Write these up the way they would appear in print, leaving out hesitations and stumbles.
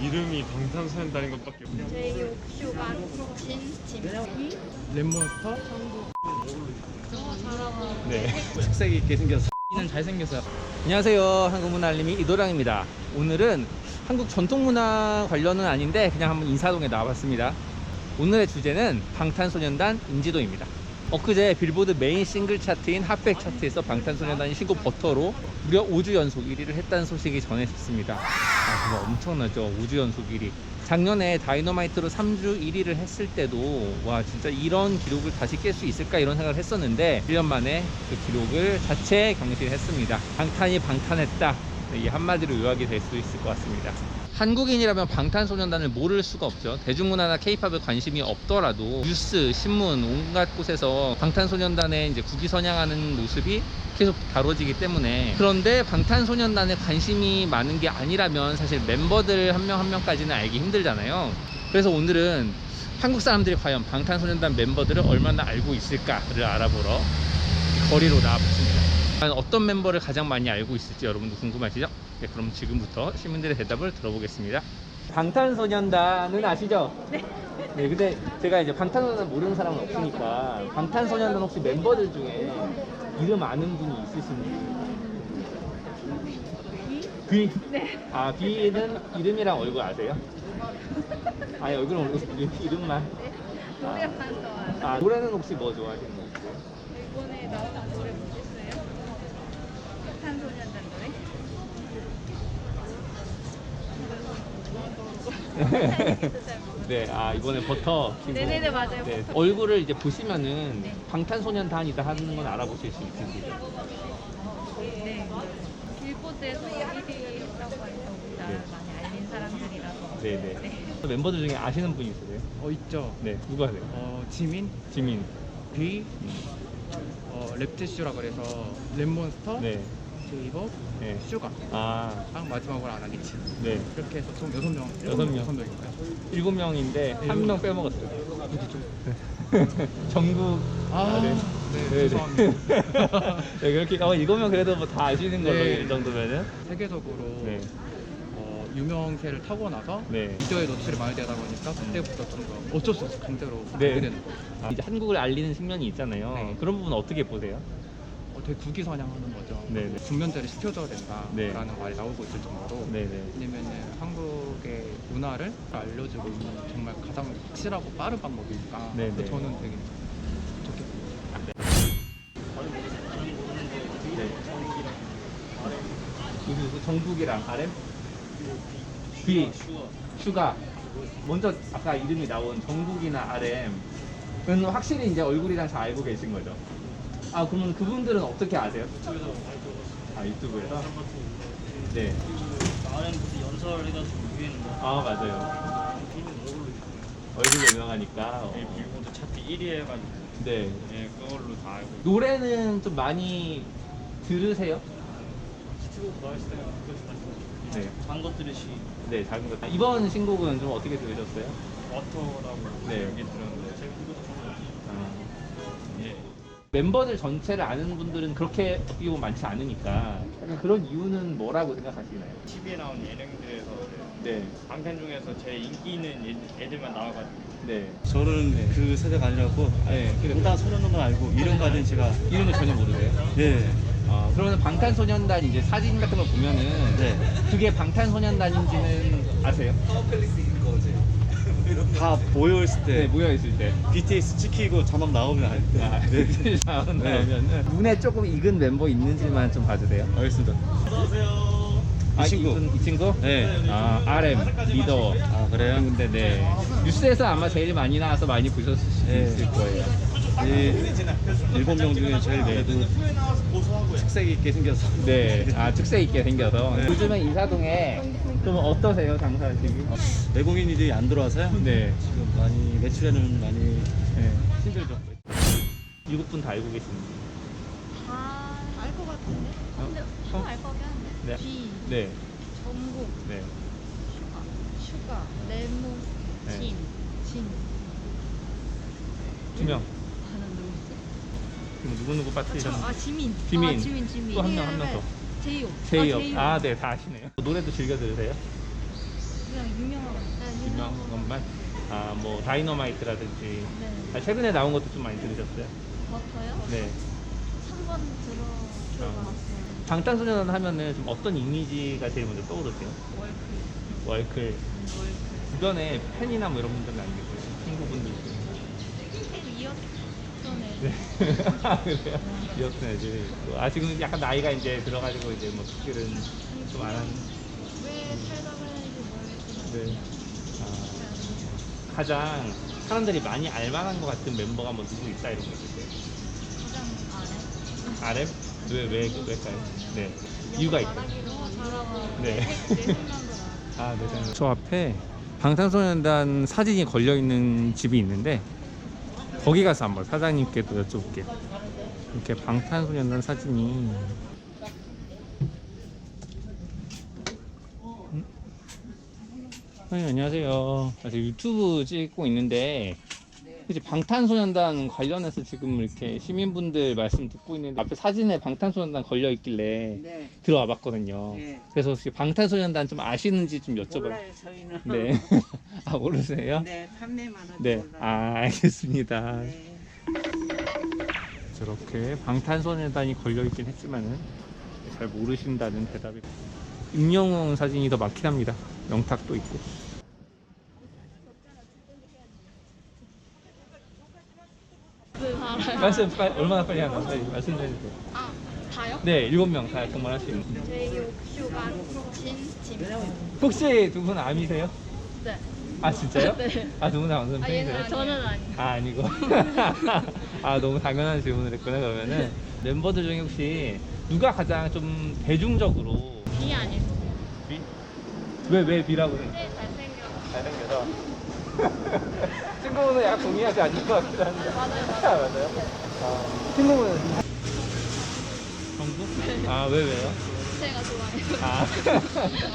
이름이 방탄소년단인 것밖에 없냐. 제이홉, 슈가, 진미, 랩몬스터? 네. 특색 있게 생겨서 는 잘생겼어요. 안녕하세요, 한국문화알림이 이도량입니다. 오늘은 한국 전통문화 관련은 아닌데 그냥 한번 인사동에 나와봤습니다. 오늘의 주제는 방탄소년단 인지도입니다. 엊그제 빌보드 메인 싱글 차트인 핫백 차트에서 방탄소년단이 신곡 버터로 무려 5주 연속 1위를 했다는 소식이 전해졌습니다. 정말 엄청나죠. 5주 연속 1위. 작년에 다이너마이트로 3주 1위를 했을 때도 와 진짜 이런 기록을 다시 깰 수 있을까 이런 생각을 했었는데 1년 만에 그 기록을 자체 경신했습니다. 방탄이 방탄했다, 이 한마디로 요약이 될 수 있을 것 같습니다. 한국인이라면 방탄소년단을 모를 수가 없죠. 대중문화나 케이팝에 관심이 없더라도 뉴스, 신문, 온갖 곳에서 방탄소년단의 이제 국위선양하는 모습이 계속 다뤄지기 때문에. 그런데 방탄소년단에 관심이 많은 게 아니라면 사실 멤버들 한 명 한 명까지는 알기 힘들잖아요. 그래서 오늘은 한국 사람들이 과연 방탄소년단 멤버들을 얼마나 알고 있을까를 알아보러 거리로 나와봤습니다. 어떤 멤버를 가장 많이 알고 있을지 여러분도 궁금하시죠? 네, 그럼 지금부터 시민들의 대답을 들어보겠습니다. 방탄소년단은 아시죠? 네. 네, 근데 제가 이제 방탄소년단 모르는 사람은 없으니까 방탄소년단 혹시 멤버들 중에 이름 아는 분이 있으신지? 비? 네. 아, 비는 이름이랑 얼굴 아세요? 아니, 얼굴은 모르겠어요. 이름만? 네. 노래만 좋아해요. 아, 노래는 혹시 뭐 좋아하시는 거 있어요? 이번에 나온 노래 뭐겠어요? 방탄소년단 노래? 네, 아 이번에 버터 신곡. 네네네, 맞아요. 네, 버터. 얼굴을 이제 보시면은 네. 방탄소년단이다 하는 건 알아보실 수 있으시죠? 네. 빌보드에서 1위 했다고 해서 우리나라 네. 많이 알린 사람들이라서. 네네. 네. 멤버들 중에 아시는 분 있으세요? 있죠. 네, 누구 아세요? 지민, 지민. 비, 랩티슈라 그래서 랩몬스터, 네, 제이홉, 네. 슈가. 아, 마지막으로 안 하겠지. 네. 이렇게 해서 총 6명. 6명. 7명인데 네, 한 명 빼먹었어요. 정국. 아, 네. 네, 죄송합니다. 네, 그렇게 7명 그래도 뭐 다 아시는 걸로 네. 이 정도면은. 세계적으로 네. 유명세를 타고 나서 네. 미디어에 노출이 많이 되다 보니까 그때부터 좀 더 어쩔 수 없이 강제로 네. 보게 되는 거죠. 아, 이제 한국을 알리는 측면이 있잖아요. 네. 그런 부분 어떻게 보세요? 되게 국위선양하는 거죠. 네네. 중면제를 시켜줘야 된다라는 네. 말이 나오고 있을 정도로. 네네. 왜냐면은 한국의 문화를 알려주고 있는 정말 가장 확실하고 빠른 방법이니까. 네네. 그래서 저는 되게 좋게 네. 그 정국이랑 RM? B, 슈가. 먼저 아까 이름이 나온 정국이나 RM은 확실히 이제 얼굴이랑 잘 알고 계신 거죠? 아, 그러면 그분들은 어떻게 아세요? 아, 유튜브에서? 네. 나는 무슨 연설해가지고 유행인 거. 아, 맞아요. 얼굴이 유명하니까. 빌보드 차트 1위 해가지고. 네. 예, 그걸로 다 알고. 노래는 좀 많이 들으세요? 유튜브 나왔을 때 네. 한 것들이시 네, 작은 것. 이번 신곡은 좀 어떻게 들으셨어요? 워터라고 네. 얘기 들었는데 제가 그것도 좀 아, 예. 멤버들 전체를 아는 분들은 그렇게 어떻게 보면 많지 않으니까 그런 이유는 뭐라고 생각하시나요? TV에 나온 예능들에서 네, 방탄 중에서 제일 인기 있는 애들만 나와가지고 네. 저는 네. 그 세대가 아니라고 네, 방탄소년단을 알고 이름까지는 제가 이름은 전혀 모르세요? 네, 그러면 방탄소년단 이제 사진 같은 걸 보면은 네. 그게 방탄소년단인지는 아세요? 다 모여있을 네, 때 모여 있을 때. BTS 찍히고 자막 나오면 알 때. 아, 네. 나오면은 눈에 조금 익은 멤버 있는지만 좀 봐주세요. 알겠습니다. 아, 이 친구. 이 친구? 네. 아, RM 리더. 아, 그래요? 근데 네. 뉴스에서 아마 제일 많이 나와서 많이 보셨을 수도 네. 있을 거예요. 이 7명 중에 제일 그래도 특색 있게 생겨서. 네. 아, 특색 있게 생겨서. 네. 요즘에 인사동에 좀 어떠세요, 장사하시기? 외국인들이 안 들어와서요. 네. 지금 많이 매출에는 많이 네. 힘들죠. 7분 다 알고 계시는지. 다 알 것 같은데? 근데 알 거면 네. B, 네. 정국, 네. 슈가, 레몬, 네. 진. 2명. 하나 누구지? 지금 누구누구 빠뜨리셨는지. 지민. 지민. 지민. 또 한 명 더. 제이홉. 제이홉. 아, 네, 다 아시네요. 노래도 즐겨 들으세요? 그냥 유명한 거. 네, 유명한 것만? 아, 뭐 다이너마이트라든지. 네. 아, 최근에 나온 것도 좀 많이 들으셨어요? 버터요? 네. 3번 들어봤어요. 방탄소년단 하면은 좀 어떤 이미지가 제일 먼저 떠오르세요? 월클. 주변에 팬이나 뭐 이런 분들은 안 계세요? 친구분들 중에. 팬 이었던 애. 네. 아, 그래요? 이었던 애들이 있고. 아, 지금 약간 나이가 이제 들어가지고 이제 뭐 특별은 좀 안 하는. 왜 살다가 했는지 모르겠지만. 네. 아, 가장 사람들이 많이 알만한 것 같은 멤버가 뭐 누구 있다 이런 거 있으세요? 가장 아래. RM? 왜일까요? 네. 이유가 있고. 너무 잘하고. 네. 내 생각도 나. 아, 네. 저 앞에 방탄소년단 사진이 걸려있는 집이 있는데 거기 가서 한번 사장님께도 여쭤볼게요. 이렇게 방탄소년단 사진이 사장님 안녕하세요. 제가 유튜브 찍고 있는데 이제 방탄소년단 관련해서 지금 이렇게 시민분들 말씀 듣고 있는데 앞에 사진에 방탄소년단 걸려 있길래 네. 들어와 봤거든요. 네. 그래서 혹시 방탄소년단 좀 아시는지 좀 여쭤봐요. 몰라요, 저희는. 네. 아, 모르세요? 네, 판매만 하지 네. 몰라요. 아, 알겠습니다. 네. 저렇게 방탄소년단이 걸려 있긴 했지만은 잘 모르신다는 대답이. 임영웅 사진이 더 많긴 합니다. 명탁도 있고. 그 알아요. 얼마나 빨리 하나 빨리 말씀해 주세요. 아, 다요? 네, 7명 다 정말 할 수 있는. 제이홉, 슈가, 진, 짐. 혹시 두 분 암이세요? 네. 아, 진짜요? 네. 아, 두 분 다 완전 아, 팬이세요? 얘는 저는 아니에요. 아, 아니고. 아, 너무 당연한 질문을 했구나. 그러면은 멤버들 중에 혹시 누가 가장 좀 대중적으로 B 아니에요. B? 왜 B라고 해? 제일 잘생겨. 잘생겨서. 친구분은 약간 동의하지 않는 것 같긴 한데. 맞아요, 맞아요? 아, 친구분은 정부? 아, 왜요? 제가 좋아해요. 아.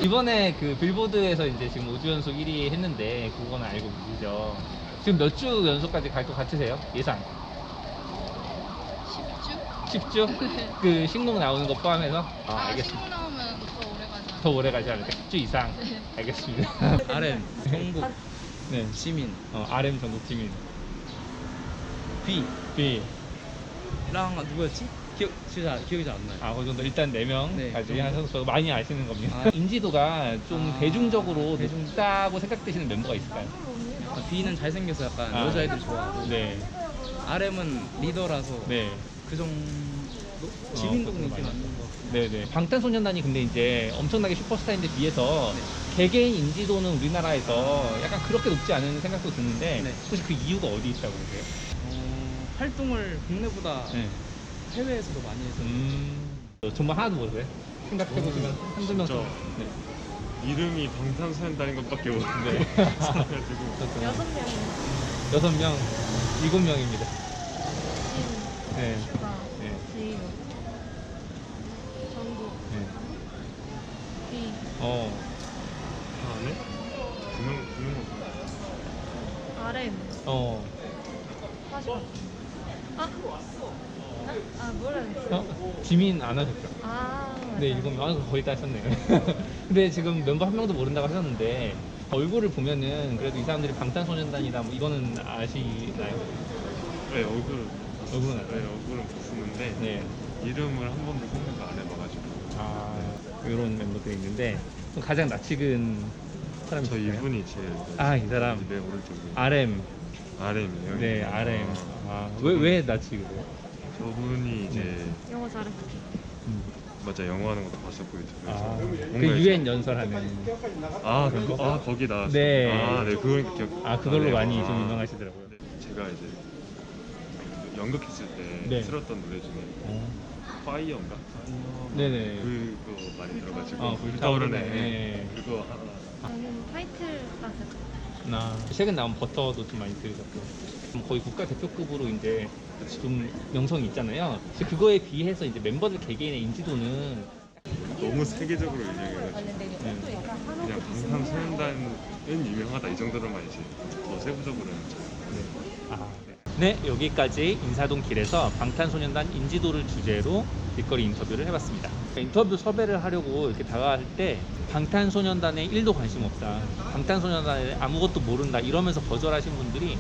이번에 그 빌보드에서 이제 지금 5주 연속 1위 했는데 그거는 알고 계시죠? 지금 몇 주 연속까지 갈 것 같으세요? 예상? 10주? 10주? 그 신곡 나오는 거 포함해서? 아, 아, 알겠습니다. 친구 나오면 더 오래 가잖아. 더 오래 가지 않을까? 10주 이상? 네. 알겠습니다. RM, 정국, 네. 지민, RM 전국 지민. B B. 랑 누구였지? 기억이 잘 안 나요. 아, 그 정도 일단 4명까지 네. 하셔서 많이 아시는 겁니다. 아. 인지도가 좀 아. 대중적으로 높다고 생각되시는 멤버가 있을까요? B는 잘생겨서 약간 아. 여자애들 좋아하고 네. RM은 리더라서 네. 그 정도 지민도 그것도 인기 많이. 많는 것 같고. 네네. 방탄소년단이 근데 이제 엄청나게 슈퍼스타인데 비해서 개개인 인지도는 우리나라에서 약간 그렇게 높지 않은 생각도 드는데 네. 혹시 그 이유가 어디 있다고 보세요? 활동을 국내보다 네. 해외에서도 많이 해서 정말 하나도 모르세요? 생각해보시면 한두 명. 진짜. 네. 이름이 방탄소년단인 것밖에 모르는데. 네. 그래가지고 6명이요. 6명, 7명입니다. 진, 네. 슈가, 네. 제이홉, 정국, 네. B. 다 안에? 두명 RM. 사실. 뭐라 그랬어? 지민 안 하셨죠? 아. 네, 7명. 거의 다 하셨네요. 근데 지금 멤버 한 명도 모른다고 하셨는데 얼굴을 보면은 그래도 이 사람들이 방탄소년단이다 뭐 이거는 아시나요? 네, 얼굴은 얼굴은 네, 알아요? 얼굴은 봤었는데 네. 이름을 한 번도 생각 안 해봐가지고. 아, 이런 멤버들이 있는데 그럼 가장 낯익은 사람이 저 있을까요? 이분이 제일. 아, 이 사람. 네, 오른쪽에. RM. RM이에요. 네, RM. 아, 왜 낯익으세요? 저분이 이제 영어 잘해. 맞아 영어 하는 것도 봤었고 유튜브에서. 아, 뭔가 그 이제- 유엔 연설하는. 아 그거 거기 나왔어요. 네. 네 그걸 기억. 아, 그걸로 네, 많이 아. 좀 유명하시더라고요. 네, 제가 이제 연극했을 때 네. 들었던 노래 중에 어. 파이어인가? 네네. 그거 많이 들어가지고 불타오르네. 불타오르네. 네. 그거 하나. 저는 타이틀 봤어요. 최근 나온 버터도 좀 많이 들으셨고 거의 국가대표급으로 이제 좀 명성이 있잖아요. 근데 그거에 비해서 이제 멤버들 개개인의 인지도는 너무 세계적으로 유명해가지고 네. 그냥 방탄소년단은 유명하다 이 정도로만 이제 더 세부적으로는 잘. 네, 여기까지 인사동 길에서 방탄소년단 인지도를 주제로 길거리 인터뷰를 해봤습니다. 인터뷰 섭외를 하려고 이렇게 다가갈 때 방탄소년단에 1도 관심 없다, 방탄소년단에 아무것도 모른다 이러면서 거절하신 분들이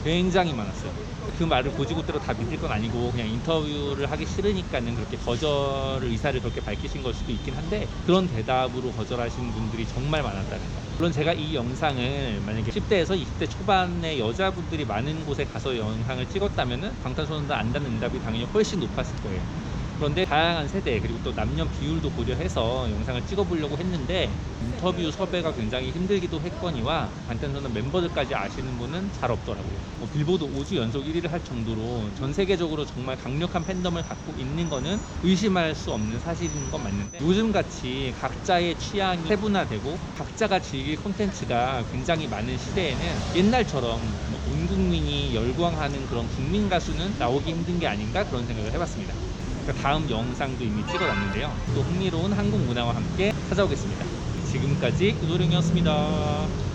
굉장히 많았어요. 그 말을 고지고대로 다 믿을 건 아니고 그냥 인터뷰를 하기 싫으니까는 그렇게 거절 의사를 그렇게 밝히신 걸 수도 있긴 한데, 그런 대답으로 거절하신 분들이 정말 많았다는 거. 물론 제가 이 영상을 만약에 10대에서 20대 초반의 여자분들이 많은 곳에 가서 영상을 찍었다면은 방탄소년단 안다는 응답이 당연히 훨씬 높았을 거예요. 그런데 다양한 세대 그리고 또 남녀 비율도 고려해서 영상을 찍어보려고 했는데 인터뷰 섭외가 굉장히 힘들기도 했거니와 방탄소년단 멤버들까지 아시는 분은 잘 없더라고요. 빌보드 5주 연속 1위를 할 정도로 전 세계적으로 정말 강력한 팬덤을 갖고 있는 거는 의심할 수 없는 사실인 건 맞는데, 요즘같이 각자의 취향이 세분화되고 각자가 즐길 콘텐츠가 굉장히 많은 시대에는 옛날처럼 온 국민이 열광하는 그런 국민 가수는 나오기 힘든 게 아닌가, 그런 생각을 해봤습니다. 다음 영상도 이미 찍어놨는데요. 또 흥미로운 한국 문화와 함께 찾아오겠습니다. 지금까지 의도령이었습니다.